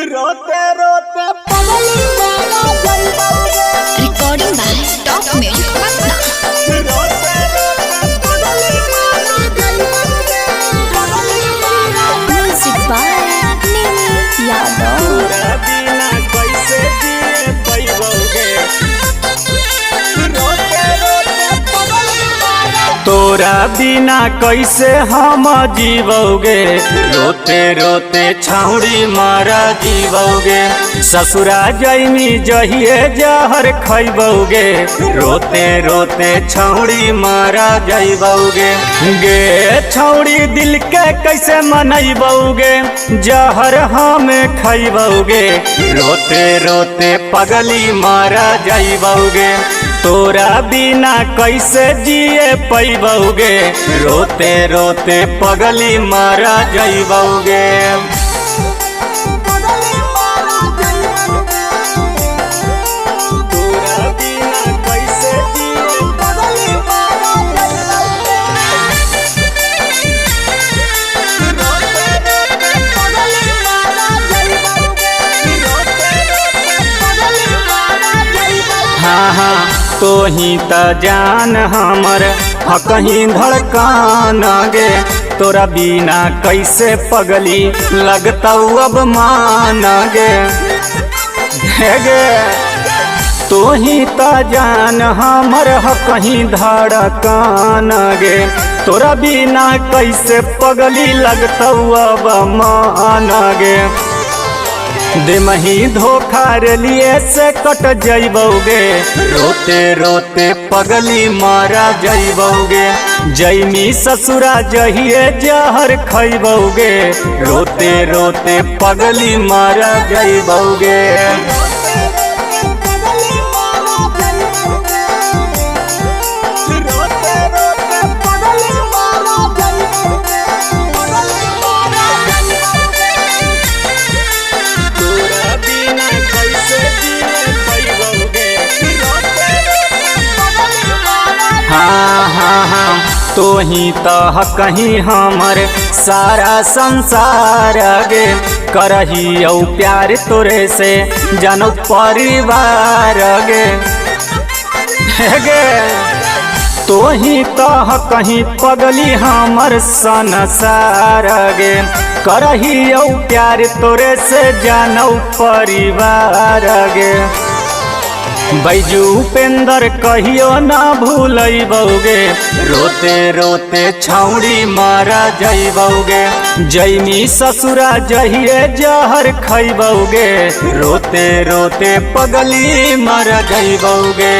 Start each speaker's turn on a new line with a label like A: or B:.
A: रोते रोते
B: recording by top music Patna. Music by Nimi Yadav.
A: तोरा बिना कैसे जिए पैबोगे, रोते रोते तोरा बिना कैसे हम जीवोगे, रोते रोते छाउड़ी मारा जीवोगे। ससुरा जैमी जहिए जहर खैबोगे, रोते रोते छाउड़ी मारा जैबोगे। गे छौड़ी दिल के कैसे मनैबोगे, जहर हमें खैबोगे, रोते रोते पगली मारा जैबोगे। तोरा बिना कैसे जिए पैबोगे, रोते रोते पगली मारा जैबोगे। हाँ हाँ तो ही त जान हमर कहीं धड़कान गे, तोरा बिना कैसे पगली लगता अब मान गे। गे तो ही त जान हमर कहीं धड़कान गे, तोरा बिना कैसे पगली लगता अब मान गे। देमही धोखा लिए से कट जैबोगे, रोते रोते पगली मारा जैबोगे। जैमी ससुरा जहिए जहर खैबोगे, रोते रोते पगली मारा जैबोगे। हाँ हाँ हाँ तो ही तह कहीं हमर सारा संसार गे, करही औ प्यार तोरे से जानो परिवार गे। गे तो ही तह कहीं पगली हमर संसार गे, करही औ प्यार तोरे से जानो परिवार गे। बैजू उपेंद्र कहियो ना भूलैबोगे, रोते रोते छाउड़ी मारा जैबोगे। जैमी ससुरा जहिए जहर खैबोगे, रोते रोते पगली मारा जैबोगे।